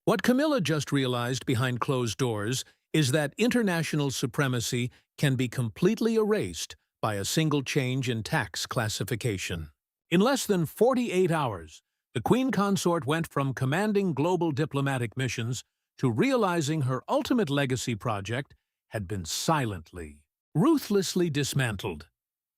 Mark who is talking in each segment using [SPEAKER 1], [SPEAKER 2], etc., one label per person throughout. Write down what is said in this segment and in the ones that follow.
[SPEAKER 1] What Camilla just realized behind closed doors is that international supremacy can be completely erased by a single change in tax classification. In less than 48 hours, the Queen Consort went from commanding global diplomatic missions to realizing her ultimate legacy project had been silently, ruthlessly dismantled.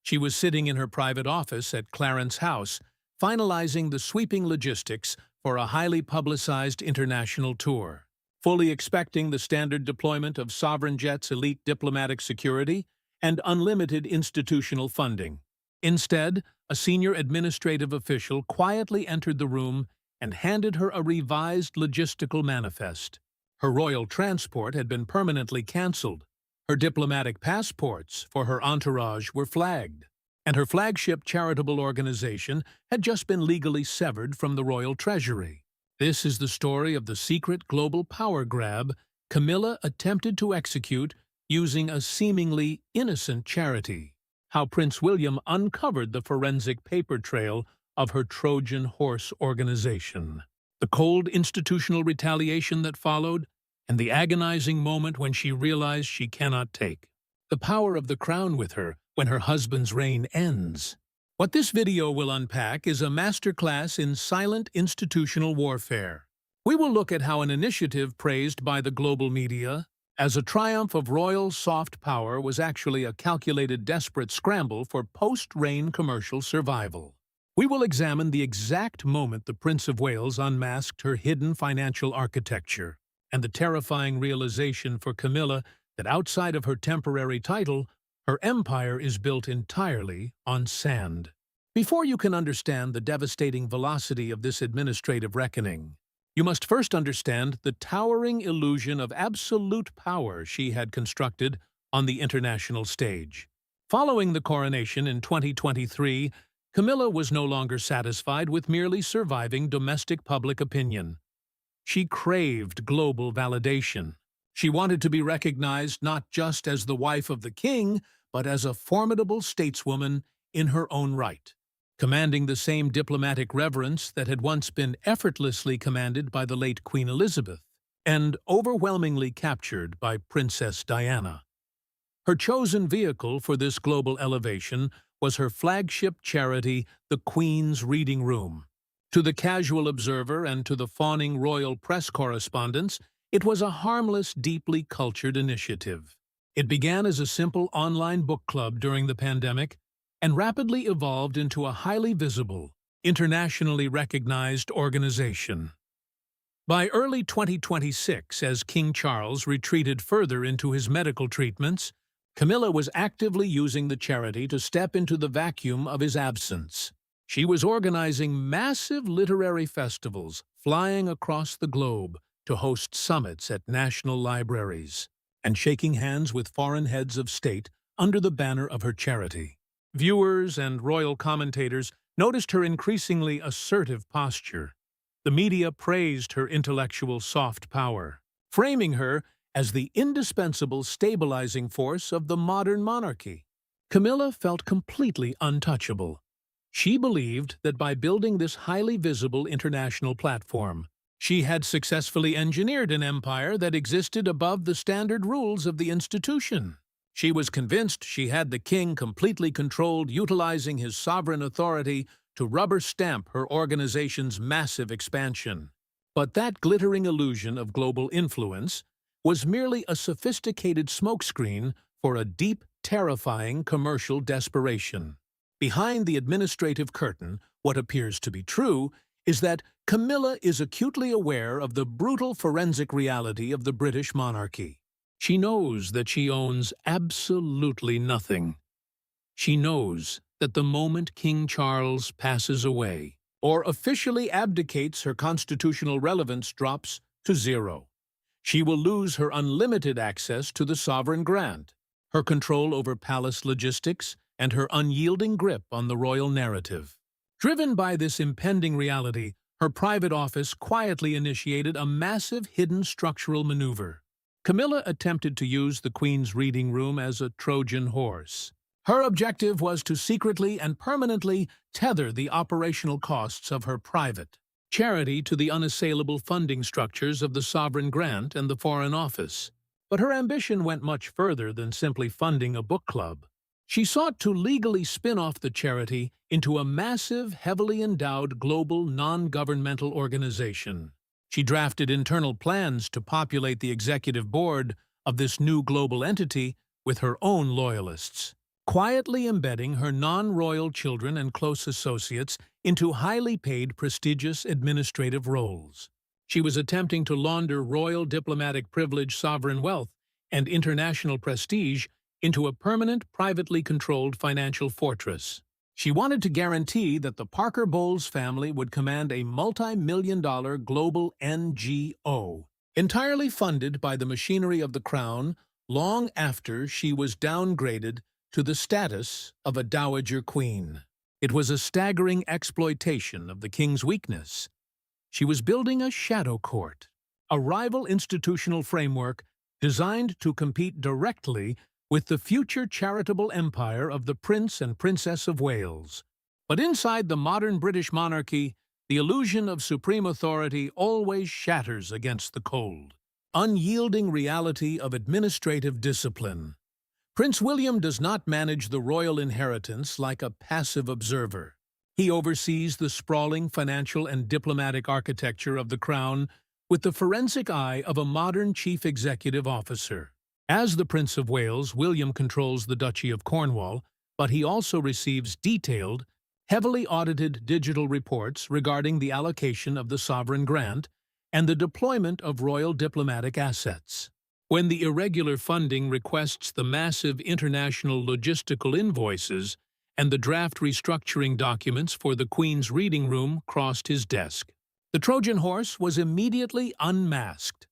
[SPEAKER 1] She was sitting in her private office at Clarence House, finalizing the sweeping logistics for a highly publicized international tour. Fully expecting the standard deployment of sovereign jets, elite diplomatic security, and unlimited institutional funding. Instead, a senior administrative official quietly entered the room and handed her a revised logistical manifest. Her royal transport had been permanently cancelled. Her diplomatic passports for her entourage were flagged, and her flagship charitable organization had just been legally severed from the royal treasury. This is the story of the secret global power grab Camilla attempted to execute using a seemingly innocent charity. How Prince William uncovered the forensic paper trail of her Trojan Horse organization. The cold institutional retaliation that followed, and the agonizing moment when she realized she cannot take the power of the crown with her when her husband's reign ends. What this video will unpack is a masterclass in silent institutional warfare. We will look at how an initiative praised by the global media as a triumph of royal soft power was actually a calculated, desperate scramble for post-reign commercial survival. We will examine the exact moment the Prince of Wales unmasked her hidden financial architecture, and the terrifying realization for Camilla that outside of her temporary title, her empire is built entirely on sand. Before you can understand the devastating velocity of this administrative reckoning, you must first understand the towering illusion of absolute power she had constructed on the international stage. Following the coronation in 2023, Camilla was no longer satisfied with merely surviving domestic public opinion. She craved global validation. She wanted to be recognized not just as the wife of the king, but as a formidable stateswoman in her own right, commanding the same diplomatic reverence that had once been effortlessly commanded by the late Queen Elizabeth, and overwhelmingly captured by Princess Diana. Her chosen vehicle for this global elevation was her flagship charity, the Queen's Reading Room. To the casual observer and to the fawning royal press correspondents, it was a harmless, deeply cultured initiative. It began as a simple online book club during the pandemic and rapidly evolved into a highly visible, internationally recognized organization. By early 2026, as King Charles retreated further into his medical treatments, Camilla was actively using the charity to step into the vacuum of his absence. She was organizing massive literary festivals, flying across the globe to host summits at national libraries, and shaking hands with foreign heads of state under the banner of her charity. Viewers and royal commentators noticed her increasingly assertive posture. The media praised her intellectual soft power, framing her as the indispensable stabilizing force of the modern monarchy. Camilla felt completely untouchable. She believed that by building this highly visible international platform, she had successfully engineered an empire that existed above the standard rules of the institution. She was convinced she had the king completely controlled, utilizing his sovereign authority to rubber stamp her organization's massive expansion. But that glittering illusion of global influence was merely a sophisticated smokescreen for a deep, terrifying commercial desperation. Behind the administrative curtain, what appears to be true is that Camilla is acutely aware of the brutal forensic reality of the British monarchy. She knows that she owns absolutely nothing. She knows that the moment King Charles passes away, or officially abdicates, her constitutional relevance drops to zero. She will lose her unlimited access to the sovereign grant, her control over palace logistics, and her unyielding grip on the royal narrative. Driven by this impending reality, her private office quietly initiated a massive hidden structural maneuver. Camilla attempted to use the Queen's Reading Room as a Trojan horse. Her objective was to secretly and permanently tether the operational costs of her private, charity to the unassailable funding structures of the sovereign grant and the Foreign Office. But her ambition went much further than simply funding a book club. She sought to legally spin off the charity into a massive, heavily endowed global non-governmental organization. She drafted internal plans to populate the executive board of this new global entity with her own loyalists, quietly embedding her non-royal children and close associates into highly paid, prestigious administrative roles. She was attempting to launder royal diplomatic privilege, sovereign wealth, and international prestige into a permanent, privately controlled financial fortress. She wanted to guarantee that the Parker Bowles family would command a multi-million-dollar global NGO, entirely funded by the machinery of the crown long after she was downgraded to the status of a dowager queen. It was a staggering exploitation of the king's weakness. She was building a shadow court, a rival institutional framework designed to compete directly with the future charitable empire of the Prince and Princess of Wales. But inside the modern British monarchy, the illusion of supreme authority always shatters against the cold, unyielding reality of administrative discipline. Prince William does not manage the royal inheritance like a passive observer. He oversees the sprawling financial and diplomatic architecture of the crown with the forensic eye of a modern chief executive officer. As the Prince of Wales, William controls the Duchy of Cornwall, but he also receives detailed, heavily audited digital reports regarding the allocation of the sovereign grant and the deployment of royal diplomatic assets. When the irregular funding requests the massive international logistical invoices and the draft restructuring documents for the Queen's reading room crossed his desk, the Trojan Horse was immediately unmasked.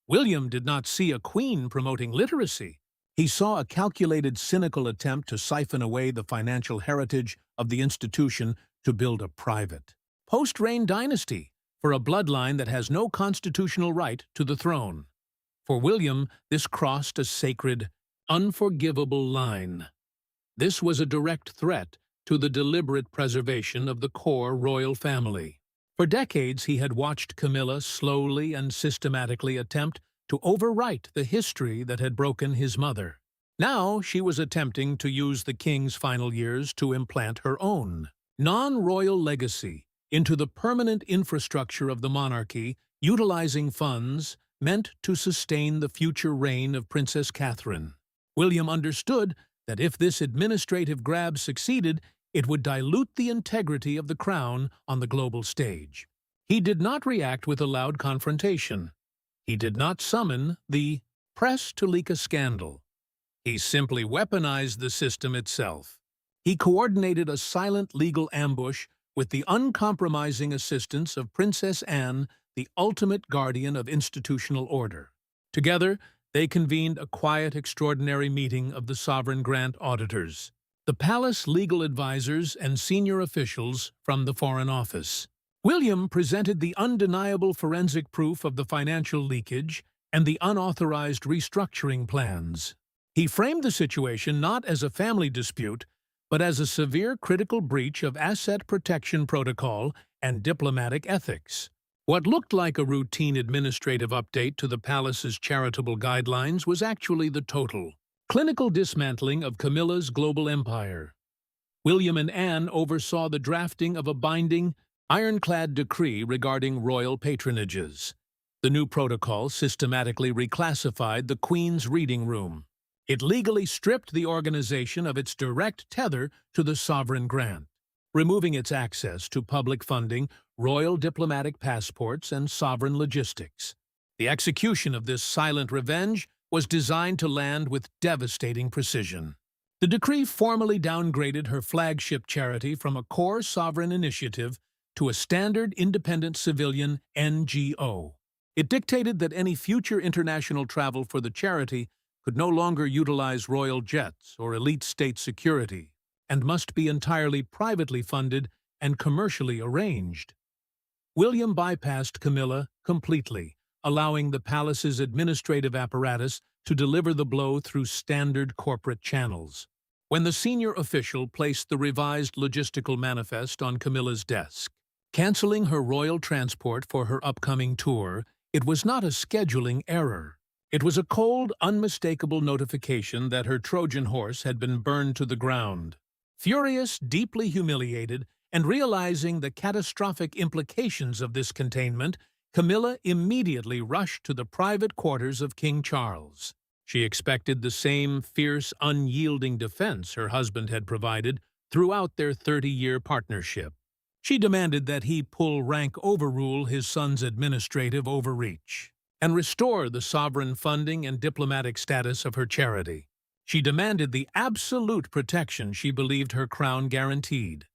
[SPEAKER 1] William did not see a queen promoting literacy. He saw a calculated, cynical attempt to siphon away the financial heritage of the institution to build a private, post-reign dynasty for a bloodline that has no constitutional right to the throne. For William, this crossed a sacred, unforgivable line. This was a direct threat to the deliberate preservation of the core royal family. For decades, he had watched Camilla slowly and systematically attempt to overwrite the history that had broken his mother. Now she was attempting to use the king's final years to implant her own non-royal legacy into the permanent infrastructure of the monarchy, utilizing funds meant to sustain the future reign of Princess Catherine. William understood that if this administrative grab succeeded, it would dilute the integrity of the crown on the global stage. He did not react with a loud confrontation. He did not summon the press to leak a scandal. He simply weaponized the system itself. He coordinated a silent legal ambush with the uncompromising assistance of Princess Anne, the ultimate guardian of institutional order. Together, they convened a quiet, extraordinary meeting of the sovereign grant auditors, the palace legal advisors, and senior officials from the Foreign Office. William presented the undeniable forensic proof of the financial leakage and the unauthorized restructuring plans. He framed the situation not as a family dispute, but as a severe critical breach of asset protection protocol and diplomatic ethics. What looked like a routine administrative update to the palace's charitable guidelines was actually the total, clinical dismantling of Camilla's global empire. William and Anne oversaw the drafting of a binding, ironclad decree regarding royal patronages. The new protocol systematically reclassified the Queen's reading room. It legally stripped the organization of its direct tether to the sovereign grant, removing its access to public funding, royal diplomatic passports, and sovereign logistics. The execution of this silent revenge was designed to land with devastating precision. The decree formally downgraded her flagship charity from a core sovereign initiative to a standard independent civilian NGO. It dictated that any future international travel for the charity could no longer utilize royal jets or elite state security, and must be entirely privately funded and commercially arranged. William bypassed Camilla completely, allowing the palace's administrative apparatus to deliver the blow through standard corporate channels. When the senior official placed the revised logistical manifest on Camilla's desk, Canceling her royal transport for her upcoming tour, it was not a scheduling error. It was a cold, unmistakable notification that her Trojan horse had been burned to the ground. Furious, deeply humiliated, and realizing the catastrophic implications of this containment, Camilla immediately rushed to the private quarters of King Charles. She expected the same fierce, unyielding defense her husband had provided throughout their 30-year partnership. She demanded that he pull rank overrule his son's administrative overreach and restore the sovereign funding and diplomatic status of her charity. She demanded the absolute protection she believed her crown guaranteed.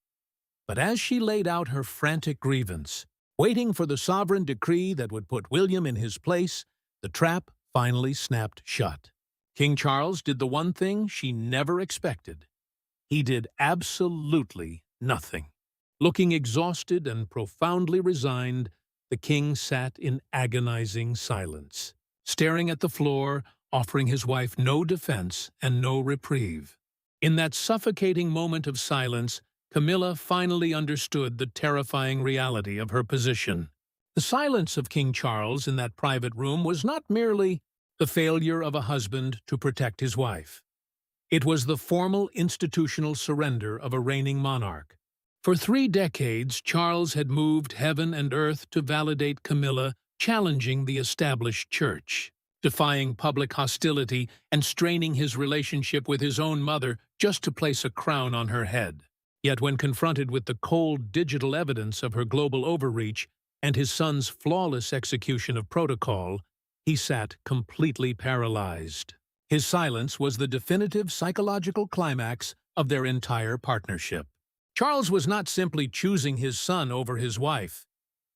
[SPEAKER 1] But as she laid out her frantic grievance, waiting for the sovereign decree that would put William in his place, the trap finally snapped shut. King Charles did the one thing she never expected. He did absolutely nothing. Looking exhausted and profoundly resigned, the king sat in agonizing silence, staring at the floor, offering his wife no defense and no reprieve. In that suffocating moment of silence, Camilla finally understood the terrifying reality of her position. The silence of King Charles in that private room was not merely the failure of a husband to protect his wife. It was the formal institutional surrender of a reigning monarch. For 3 decades, Charles had moved heaven and earth to validate Camilla, challenging the established church, defying public hostility and straining his relationship with his own mother just to place a crown on her head. Yet when confronted with the cold digital evidence of her global overreach and his son's flawless execution of protocol, he sat completely paralyzed. His silence was the definitive psychological climax of their entire partnership. Charles was not simply choosing his son over his wife.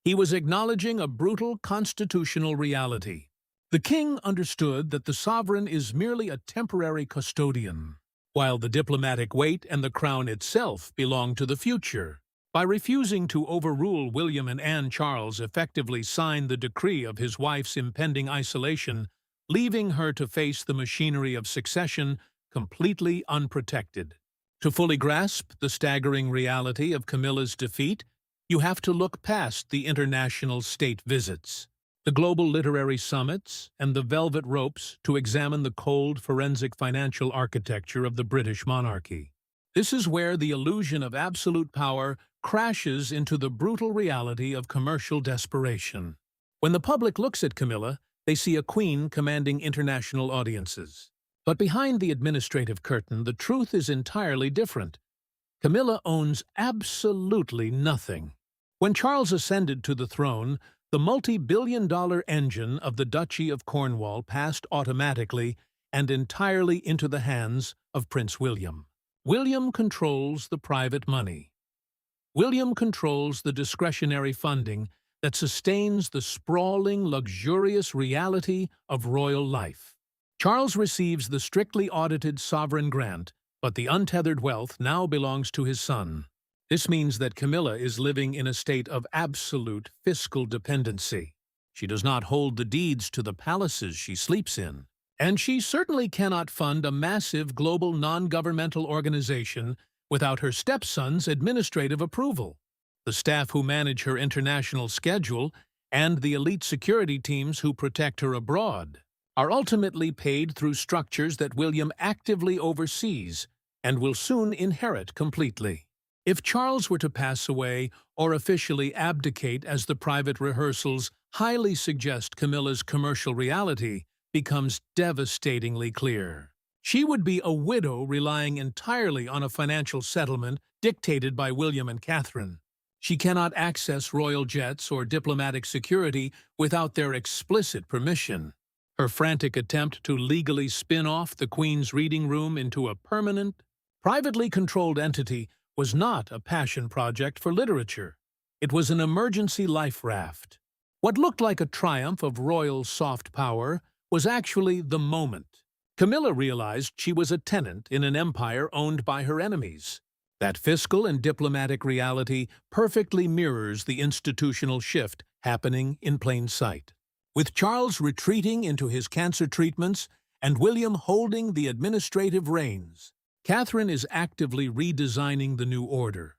[SPEAKER 1] He was acknowledging a brutal constitutional reality. The king understood that the sovereign is merely a temporary custodian, while the diplomatic weight and the crown itself belong to the future. By refusing to overrule William and Anne, Charles effectively signed the decree of his wife's impending isolation, leaving her to face the machinery of succession completely unprotected. To fully grasp the staggering reality of Camilla's defeat, you have to look past the international state visits, the global literary summits, and the velvet ropes to examine the cold, forensic financial architecture of the British monarchy. This is where the illusion of absolute power crashes into the brutal reality of commercial desperation. When the public looks at Camilla, they see a queen commanding international audiences. But behind the administrative curtain, the truth is entirely different. Camilla owns absolutely nothing. When Charles ascended to the throne, the multi-billion-dollar engine of the Duchy of Cornwall passed automatically and entirely into the hands of Prince William. William controls the private money. William controls the discretionary funding that sustains the sprawling, luxurious reality of royal life. Charles receives the strictly audited sovereign grant, but the untethered wealth now belongs to his son. This means that Camilla is living in a state of absolute fiscal dependency. She does not hold the deeds to the palaces she sleeps in, and she certainly cannot fund a massive global non-governmental organization without her stepson's administrative approval. The staff who manage her international schedule and the elite security teams who protect her abroad are ultimately paid through structures that William actively oversees and will soon inherit completely. If Charles were to pass away or officially abdicate, as the private rehearsals highly suggest, Camilla's commercial reality becomes devastatingly clear. She would be a widow relying entirely on a financial settlement dictated by William and Catherine. She cannot access royal jets or diplomatic security without their explicit permission. Her frantic attempt to legally spin off the Queen's reading room into a permanent, privately controlled entity was not a passion project for literature. It was an emergency life raft. What looked like a triumph of royal soft power was actually the moment. Camilla realized she was a tenant in an empire owned by her enemies. That fiscal and diplomatic reality perfectly mirrors the institutional shift happening in plain sight. With Charles retreating into his cancer treatments and William holding the administrative reins, Catherine is actively redesigning the new order.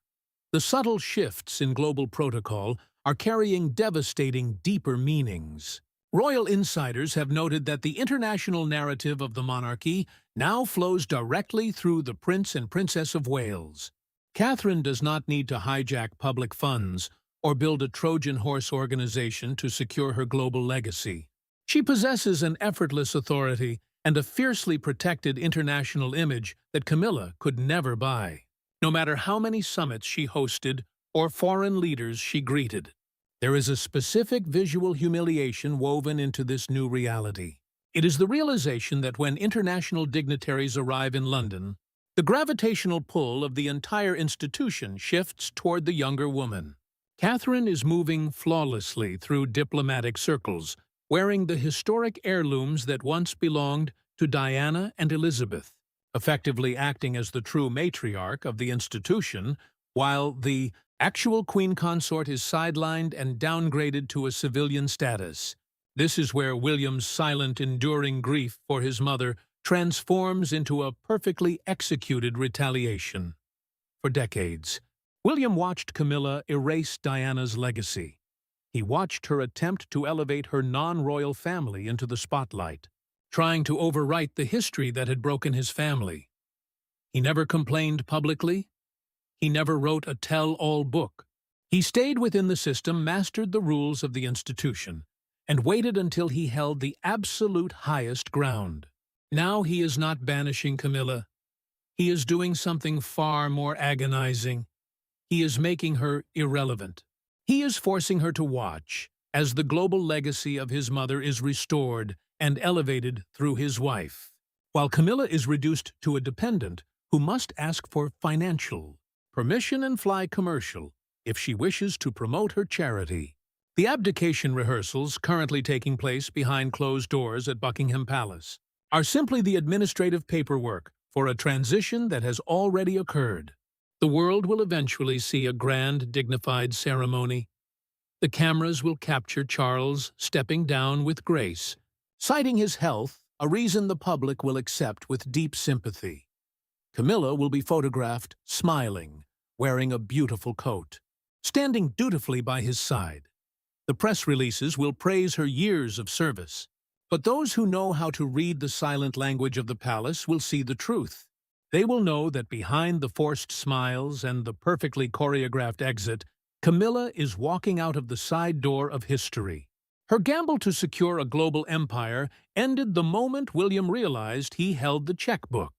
[SPEAKER 1] The subtle shifts in global protocol are carrying devastating, deeper meanings. Royal insiders have noted that the international narrative of the monarchy now flows directly through the Prince and Princess of Wales. Catherine does not need to hijack public funds or build a Trojan Horse organization to secure her global legacy. She possesses an effortless authority and a fiercely protected international image that Camilla could never buy, no matter how many summits she hosted or foreign leaders she greeted. There is a specific visual humiliation woven into this new reality. It is the realization that when international dignitaries arrive in London, the gravitational pull of the entire institution shifts toward the younger woman. Catherine is moving flawlessly through diplomatic circles, wearing the historic heirlooms that once belonged to Diana and Elizabeth, effectively acting as the true matriarch of the institution, while the actual Queen Consort is sidelined and downgraded to a civilian status. This is where William's silent, enduring grief for his mother transforms into a perfectly executed retaliation. For decades, William watched Camilla erase Diana's legacy. He watched her attempt to elevate her non-royal family into the spotlight, trying to overwrite the history that had broken his family. He never complained publicly. He never wrote a tell-all book. He stayed within the system, mastered the rules of the institution, and waited until he held the absolute highest ground. Now he is not banishing Camilla. He is doing something far more agonizing. He is making her irrelevant. He is forcing her to watch as the global legacy of his mother is restored and elevated through his wife, while Camilla is reduced to a dependent who must ask for financial permission and fly commercial if she wishes to promote her charity. The abdication rehearsals, currently taking place behind closed doors at Buckingham Palace, are simply the administrative paperwork for a transition that has already occurred. The world will eventually see a grand, dignified ceremony. The cameras will capture Charles stepping down with grace, citing his health, a reason the public will accept with deep sympathy. Camilla will be photographed smiling, wearing a beautiful coat, standing dutifully by his side. The press releases will praise her years of service, but those who know how to read the silent language of the palace will see the truth. They will know that behind the forced smiles and the perfectly choreographed exit, Camilla is walking out of the side door of history. Her gamble to secure a global empire ended the moment William realized he held the checkbook.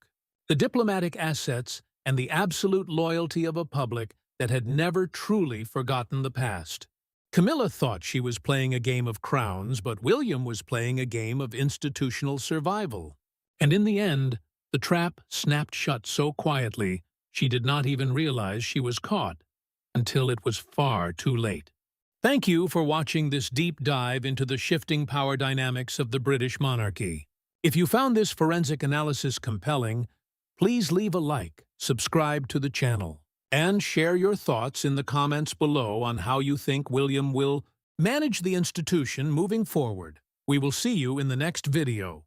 [SPEAKER 1] The diplomatic assets and the absolute loyalty of a public that had never truly forgotten the past. Camilla thought she was playing a game of crowns, but William was playing a game of institutional survival. And in the end, the trap snapped shut so quietly she did not even realize she was caught until it was far too late. Thank you for watching this deep dive into the shifting power dynamics of the British monarchy. If you found this forensic analysis compelling, please leave a like, subscribe to the channel, and share your thoughts in the comments below on how you think William will manage the institution moving forward. We will see you in the next video.